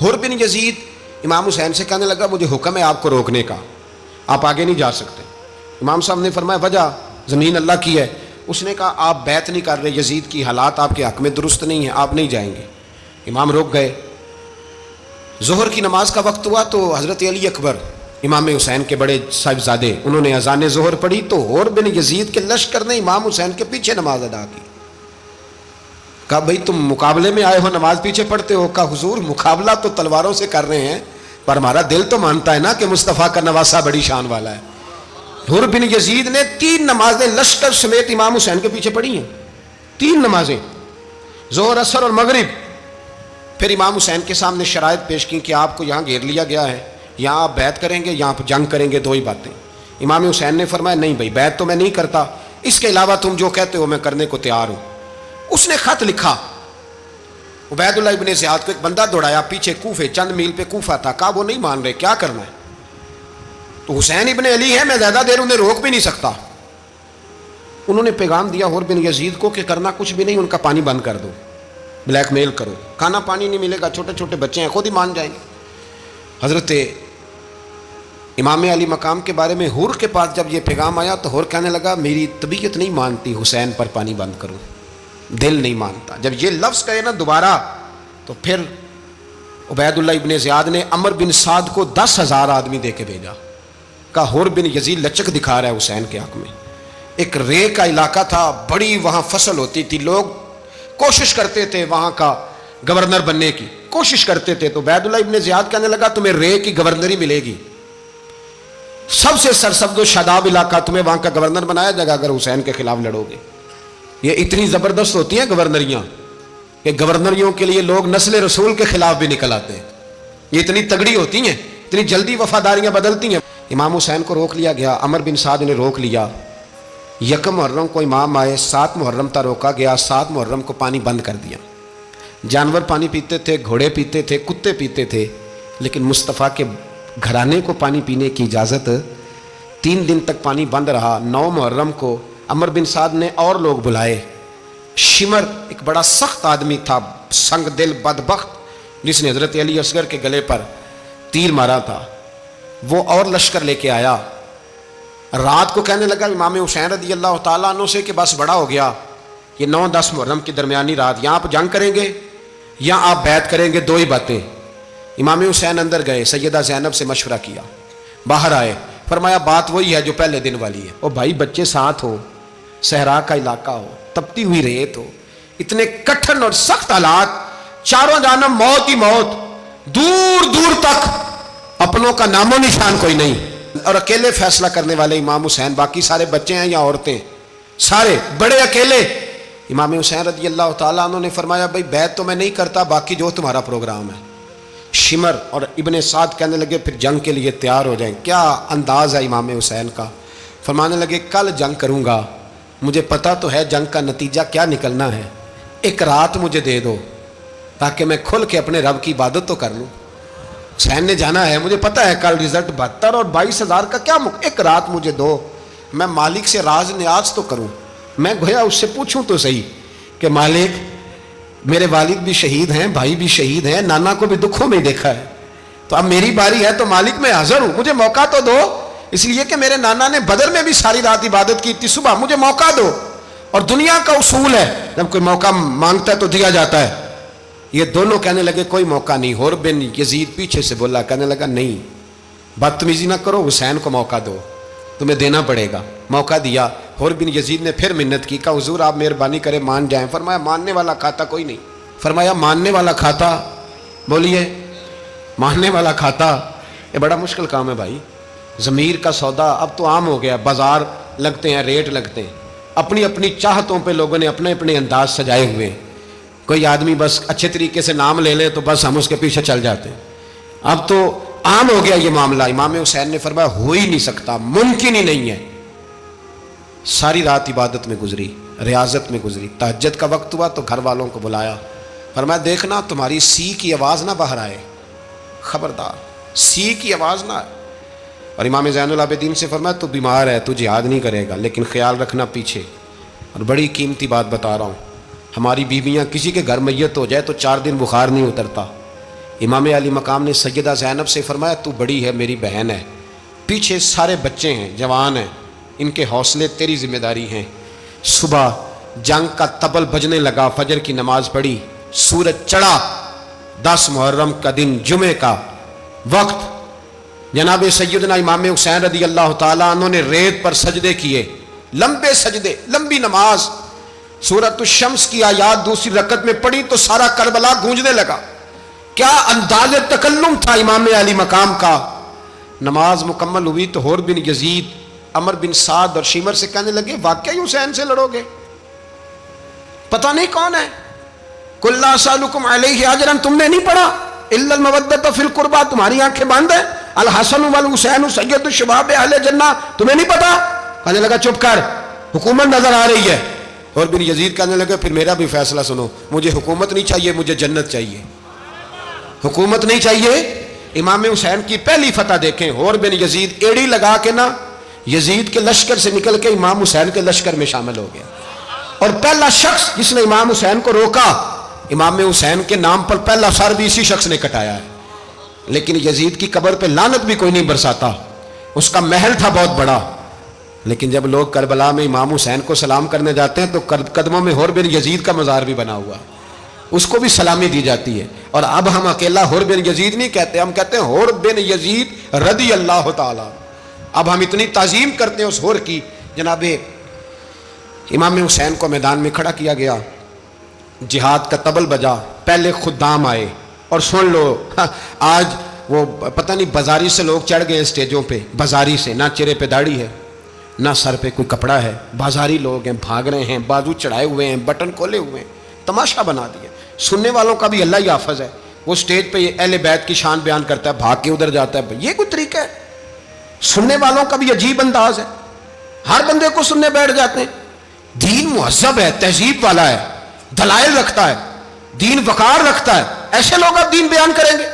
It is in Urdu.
حر بن یزید امام حسین سے کہنے لگا مجھے حکم ہے آپ کو روکنے کا، آپ آگے نہیں جا سکتے۔ امام صاحب نے فرمایا وجہ؟ زمین اللہ کی ہے۔ اس نے کہا آپ بیعت نہیں کر رہے، یزید کی حالات آپ کے حق میں درست نہیں ہیں، آپ نہیں جائیں گے۔ امام رک گئے۔ ظہر کی نماز کا وقت ہوا تو حضرت علی اکبر امام حسین کے بڑے صاحبزادے، انہوں نے اذان ظہر پڑھی تو حر بن یزید کے لشکر نے امام حسین کے پیچھے نماز ادا کی۔ کہا بھئی تم مقابلے میں آئے ہو، نماز پیچھے پڑھتے ہو؟ کہا حضور مقابلہ تو تلواروں سے کر رہے ہیں، پر ہمارا دل تو مانتا ہے نا کہ مصطفیٰ کا نواسہ بڑی شان والا ہے۔ حر بن یزید نے 3 نمازیں لشکر سمیت امام حسین کے پیچھے پڑھی ہیں، 3 نمازیں، ظہر اثر اور مغرب۔ پھر امام حسین کے سامنے شرائط پیش کی کہ آپ کو یہاں گھیر لیا گیا ہے، یہاں آپ بیعت کریں گے، یہاں جنگ کریں گے، 2 ہی باتیں۔ امام حسین نے فرمایا نہیں بھائی بیعت تو میں نہیں کرتا، اس کے علاوہ تم جو کہتے ہو میں کرنے کو تیار ہوں۔ اس نے خط لکھا، عبید اللہ ابن زیاد کو ایک بندہ دوڑایا پیچھے کوفے، چند میل پہ کوفہ تھا، کہا وہ نہیں مان رہے، کیا کرنا ہے؟ تو حسین ابن علی ہے، میں زیادہ دیر انہیں روک بھی نہیں سکتا۔ انہوں نے پیغام دیا حر بن یزید کو کہ کرنا کچھ بھی نہیں، ان کا پانی بند کر دو، بلیک میل کرو، کھانا پانی نہیں ملے گا، چھوٹے چھوٹے بچے ہیں، خود ہی مان جائیں گے۔ حضرت امام علی مقام کے بارے میں حر کے پاس جب یہ پیغام آیا تو حر کہنے لگا میری طبیعت نہیں مانتی حسین پر پانی بند کروں، دل نہیں مانتا۔ جب یہ لفظ کہے نا دوبارہ تو پھر عبید اللہ ابن زیاد نے عمر بن سعد کو 10,000 آدمی دے کے بھیجا، کہا حر بن یزید لچک دکھا رہا ہے حسین کے حق میں۔ ایک رے کا علاقہ تھا، بڑی وہاں فصل ہوتی تھی، لوگ کوشش کرتے تھے وہاں کا گورنر بننے کی، کوشش کرتے تھے۔ تو عبید اللہ ابن زیاد کہنے لگا تمہیں رے کی گورنری ملے گی، سب سے سرسبز و شاداب علاقہ، تمہیں وہاں کا گورنر بنایا جائے گا اگر حسین کے خلاف لڑو گے۔ یہ اتنی زبردست ہوتی ہیں گورنریاں کہ گورنریوں کے لیے لوگ نسل رسول کے خلاف بھی نکل آتے ہیں، یہ اتنی تگڑی ہوتی ہیں، اتنی جلدی وفاداریاں بدلتی ہیں۔ امام حسین کو روک لیا گیا، عمر بن سعد نے روک لیا۔ 1 محرم کو امام آئے، 7 محرم تک روکا گیا، 7 محرم کو پانی بند کر دیا۔ جانور پانی پیتے تھے، گھوڑے پیتے تھے، کتے پیتے تھے، لیکن مصطفیٰ کے گھرانے کو پانی پینے کی اجازت 3 دن تک پانی بند رہا۔ 9 محرم کو عمر بن سعد نے اور لوگ بلائے۔ شمر ایک بڑا سخت آدمی تھا، سنگ دل بدبخت، جس نے حضرت علی اصغر کے گلے پر تیر مارا تھا، وہ اور لشکر لے کے آیا۔ رات کو کہنے لگا امام حسین رضی اللہ تعالیٰ عنہ سے کہ بس بڑا ہو گیا، یہ 9-10 محرم کی درمیانی رات، یہاں آپ جنگ کریں گے یا آپ بیعت کریں گے، 2 ہی باتیں۔ امام حسین اندر گئے، سیدہ زینب سے مشورہ کیا، باہر آئے، فرمایا بات وہی ہے جو پہلے دن والی ہے۔ او بھائی بچے ساتھ ہو، صحرا کا علاقہ ہو، تپتی ہوئی ریت ہو، اتنے کٹھن اور سخت حالات، چاروں جانب موت ہی موت، دور دور تک اپنوں کا نام و نشان کوئی نہیں، اور اکیلے فیصلہ کرنے والے امام حسین، باقی سارے بچے ہیں یا عورتیں، سارے بڑے اکیلے۔ امام حسین رضی اللہ تعالیٰ عنہ نے فرمایا بھائی بیعت تو میں نہیں کرتا، باقی جو تمہارا پروگرام ہے۔ شمر اور ابن سعد کہنے لگے پھر جنگ کے لیے تیار ہو جائیں۔ کیا انداز ہے امام حسین کا، فرمانے لگے کل جنگ کروں گا، مجھے پتا تو ہے جنگ کا نتیجہ کیا نکلنا ہے، 1 رات مجھے دے دو تاکہ میں کھل کے اپنے رب کی عبادت تو کر لوں۔ حسین نے جانا ہے، مجھے پتا ہے کل رزلٹ 72 اور 22,000 کا کیا 1 رات مجھے دو، میں مالک سے راز نیاز تو کروں، میں گویا اس سے پوچھوں تو صحیح کہ مالک میرے والد بھی شہید ہیں، بھائی بھی شہید ہیں، نانا کو بھی دکھوں میں دیکھا ہے، تو اب میری باری ہے تو مالک میں حاضر ہوں، مجھے موقع تو دو، اس لیے کہ میرے نانا نے بدر میں بھی ساری رات عبادت کی تھی، صبح مجھے موقع دو۔ اور دنیا کا اصول ہے جب کوئی موقع مانگتا ہے تو دیا جاتا ہے۔ یہ دونوں کہنے لگے کوئی موقع نہیں۔ حر بن یزید پیچھے سے بولا، کہنے لگا نہیں بدتمیزی نہ کرو، حسین کو موقع دو، تمہیں دینا پڑے گا۔ موقع دیا۔ حر بن یزید نے پھر منت کی، کہا حضور آپ مہربانی کریں مان جائیں۔ فرمایا ماننے والا کھاتا کوئی نہیں۔ فرمایا ماننے والا کھاتا، بولیے ماننے والا کھاتا، یہ بڑا مشکل کام ہے بھائی، ضمیر کا سودا اب تو عام ہو گیا، بازار لگتے ہیں، ریٹ لگتے ہیں، اپنی اپنی چاہتوں پہ لوگوں نے اپنے اپنے انداز سجائے ہوئے، کوئی آدمی بس اچھے طریقے سے نام لے لے تو بس ہم اس کے پیچھے چل جاتے ہیں، اب تو عام ہو گیا یہ معاملہ۔ امام حسین نے فرمایا ہو ہی نہیں سکتا، ممکن ہی نہیں ہے۔ ساری رات عبادت میں گزری، ریاضت میں گزری، تہجد کا وقت ہوا تو گھر والوں کو بلایا، فرمایا دیکھنا تمہاری سی کی آواز نہ باہر آئے، خبردار سی کی آواز نہ آئے۔ اور امام زین العابدین سے فرمایا تو بیمار ہے، تو جہاد نہیں کرے گا، لیکن خیال رکھنا پیچھے۔ اور بڑی قیمتی بات بتا رہا ہوں، ہماری بیویاں کسی کے گھر میت ہو جائے تو 4 دن بخار نہیں اترتا، امام علی مقام نے سیدہ زینب سے فرمایا تو بڑی ہے، میری بہن ہے، پیچھے سارے بچے ہیں، جوان ہیں، ان کے حوصلے تیری ذمہ داری ہیں۔ صبح جنگ کا طبل بجنے لگا، فجر کی نماز پڑھی، سورج چڑھا، 10 محرم کا دن، جمعے کا وقت، جناب سیدنا امام حسین رضی اللہ تعالیٰ عنہ نے ریت پر سجدے کیے، لمبے سجدے، لمبی نماز، سورۃ الشمس کی آیات دوسری رکعت میں پڑھی تو سارا کربلا گونجنے لگا۔ کیا انداز تکلم تھا امام علی مقام کا۔ نماز مکمل ہوئی تو حور بن یزید، عمر بن سعد اور شیمر سے کہنے لگے واقعی حسین سے لڑو گے؟ پتہ نہیں کون ہے۔ قل لا اسألکم علیہ اجرا، تم نے نہیں پڑھا الا المودۃ فی القربى، تمہاری آنکھیں بند ہیں، الحسن والحسین سید الشباب اہل جنہ، تمہیں نہیں پتا؟ کہنے لگا چپ کر، حکومت نظر آ رہی ہے۔ اور بن یزید کہنے لگا پھر میرا بھی فیصلہ سنو، مجھے حکومت نہیں چاہیے، مجھے جنت چاہیے، حکومت نہیں چاہیے۔ امام حسین کی پہلی فتح دیکھیں، اور بن یزید ایڑی لگا کے نا یزید کے لشکر سے نکل کے امام حسین کے لشکر میں شامل ہو گیا، اور پہلا شخص جس نے امام حسین کو روکا، امام حسین کے نام پر پہلا سر بھی اسی شخص نے کٹایا ہے۔ لیکن یزید کی قبر پہ لعنت بھی کوئی نہیں برساتا، اس کا محل تھا بہت بڑا، لیکن جب لوگ کربلا میں امام حسین کو سلام کرنے جاتے ہیں تو قدموں میں حور بن یزید کا مزار بھی بنا ہوا، اس کو بھی سلامی دی جاتی ہے۔ اور اب ہم اکیلا حور بن یزید نہیں کہتے، ہم کہتے ہیں حور بن یزید رضی اللہ تعالی۔ اب ہم اتنی تعظیم کرتے ہیں اس حور کی۔ جناب امام حسین کو میدان میں کھڑا کیا گیا، جہاد کا طبل بجا، پہلے خدام آئے، اور سن لو آج وہ پتہ نہیں بازاری سے لوگ چڑھ گئے اسٹیجوں پہ، بازاری سے، نہ چہرے پہ داڑھی ہے نہ سر پہ کوئی کپڑا ہے، بازاری لوگ ہیں، بھاگ رہے ہیں، بازو چڑھائے ہوئے ہیں، بٹن کھولے ہوئے ہیں، تماشا بنا دیا۔ سننے والوں کا بھی اللہ ہی حافظ ہے، وہ اسٹیج پہ اہل بیت کی شان بیان کرتا ہے، بھاگ کے ادھر جاتا ہے، یہ کوئی طریقہ ہے؟ سننے والوں کا بھی عجیب انداز ہے، ہر بندے کو سننے بیٹھ جاتے ہیں۔ دین مہذب ہے، تہذیب والا ہے، دلائل رکھتا ہے، دین وقار رکھتا ہے، ایسے لوگ اب دین بیان کریں گے؟